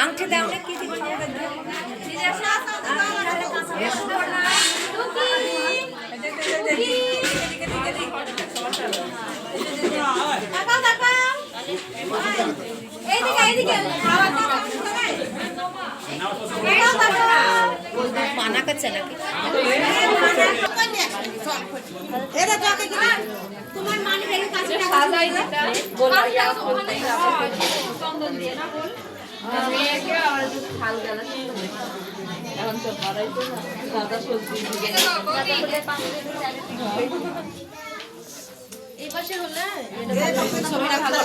আংটি দাও না কি দিব মানা করছে নাকি তোমার মানে সাজাই দিতা চন্দন দিয়ে না বল মেয়েকে আর খাল গেল এখন তো বাড়াই তো দাদা সবজি দিয়ে এই পাশে হলে ছবিটা ভালো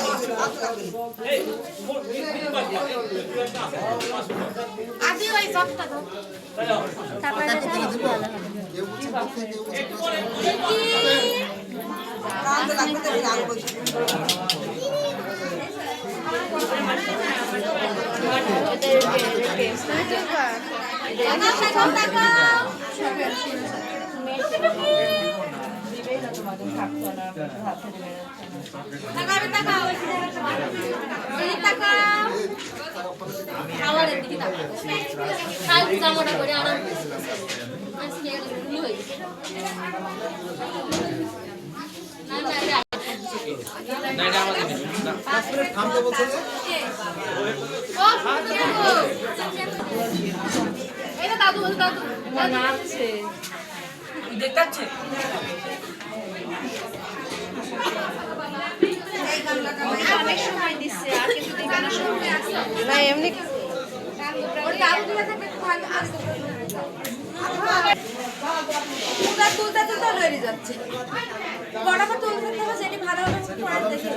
আদি ওই সবটা দাও তারপরে দাদু দাদু নাচছে দেখতে অনেক সময় দিচ্ছে আর কিছু দিনের সময় আছে না এমনি ওর দাদু দিলে থাকে ভালো আসতে পুরো তুলতে তুলতে লড়ে যাচ্ছে বড়াটা তুলতে হবে যেটি ভালো হবে পরে দেখি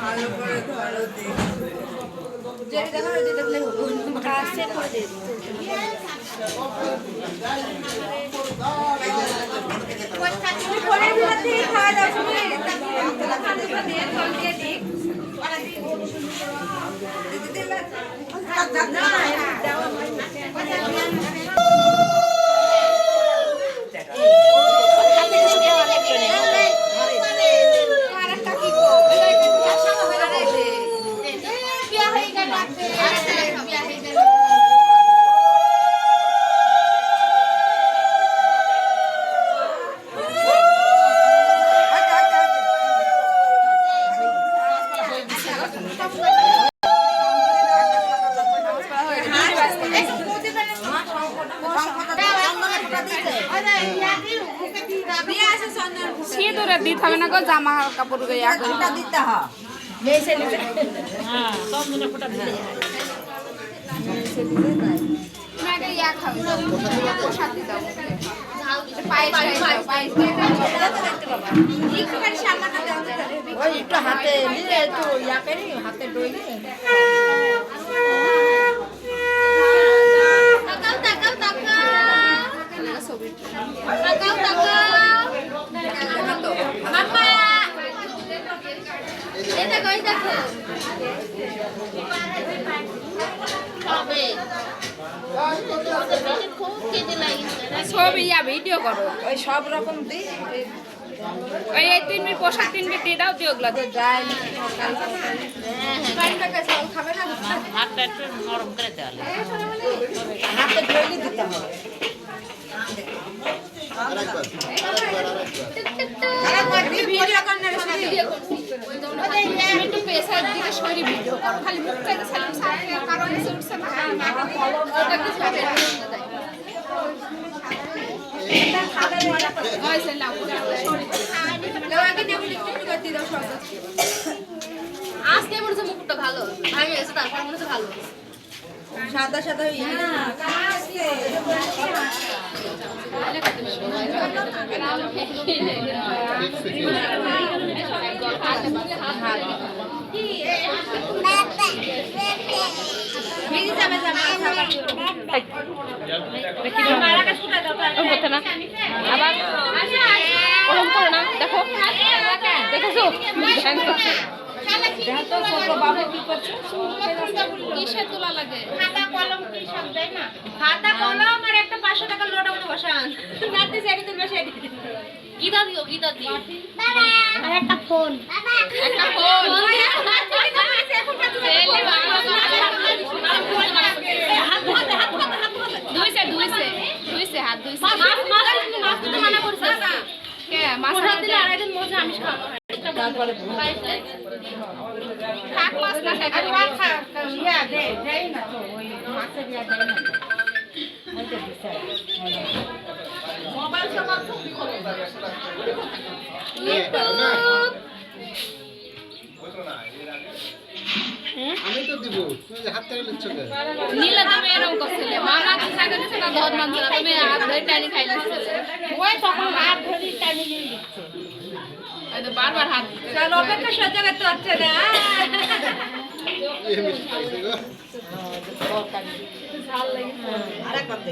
ভালো করে ধরো যেটি দেখা হয় দেখলে হলো কাছে করে দিই ওই কাছে করে দিলে খাওয়া দাও তুমি খাতে দিয়ে ফল দিয়ে দিই না দাও সিঁদুরে দিতে হবে না গো জামা কাপড় দিতে একটু হাতে নিলে একটু হাতে ডইলে ছবি ভিডিও করো ওই সব রকম দিই ওই 3 মিনিট পোশাক 3 মিনিট দিয়ে দাও দিয়ে ওগুলা যায় খাবে না হাতটা একটু নরম করে দেওয়ালে হাতে ধরে দিতে হবে ভিডিও একটু পেশার দিকে শরীর ভিডিও করো খালি মুখটাকে সালাম কারণ উঠছে না ওটা কিছু হবে আজকে মনে হচ্ছে মুখটা ভালো ভাঙে গেছে তারপর মনে হচ্ছে ভালো সাদা সাদা আবার ওরকম করো না দেখো দেখেছো কিসের তোলা লাগে খাতা কলম কি সব দেয় না খাতা কলম আর একটা 500 টাকা লোটা মনে বসান নাতে যাই দিতে বসে গীতা দিও বাবা আর একটা ফোন একটা ফোন শাক মাছ না খাই আমি তো দিব তুমি যে হাত থেকে লিখছো কেন নীলা তুমি এরকম করছিলে মামা তো শাকে দিছে না ধর মানছে না তুমি হাত ধরে টানি খাই দিছিলে ওই তখন হাত ধরে টানি নিয়ে দিচ্ছে এই তো বারবার হাত চল অপেক্ষা সহ্য করতে হচ্ছে না এই মিষ্টি খাইছে গো ঝাল লাগে আরেক কথা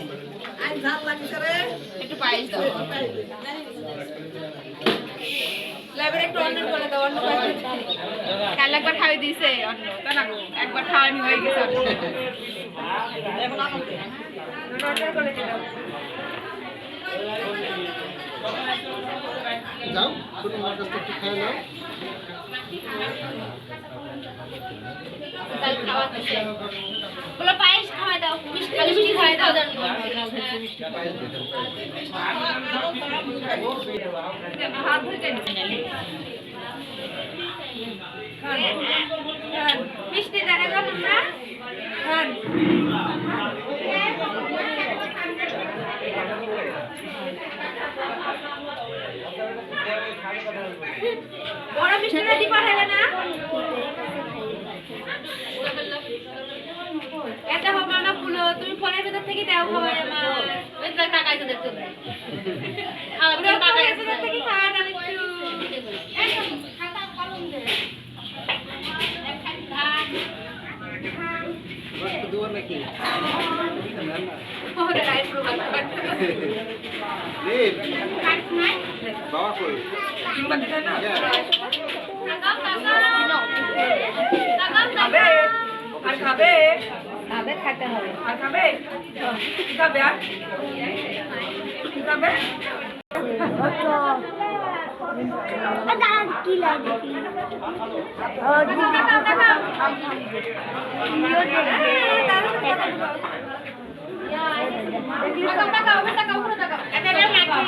আই ঝাল লাগে করে একটু পায়েস দাও লাইব্রেরি একটু অন্য করে দাও অন্য পায়েস কাল একবার খাওয়াই দিয়েছে অন্য তাই না একবার খাওয়ানি হয়ে গেছে এখন আমাকে অর্ডার করে দিলাম যাও ছোট মার কাছ থেকে খাই নাও কাল খাওয়া দিছে বলো পায়েস খাওয়াই দাও মিষ্টি মিষ্টি খাওয়াই দাও হাত ধুইতে মিষ্টি দেখা যাও তোমরা খান বড় মিষ্টিটা দি পাঠালে না এটা হবে না ফুলো তুমি ফলের ভেতর থেকে দাও খাবার আমার ওই তো টাকা আছে দেখতে আর তুমি টাকা আছে থেকে খাওয়া না একটু খাতা কলম দে রক্ত দেওয়ার নাকি ওরে রাইস প্রোগ্রাম রে বাবা কই কিংবা দিতে না আর খাবে খাবে খাতে হবে আর খাবে কি খাবে আর কি খাবে কি লাগে টাকা টাকা টাকা টাকা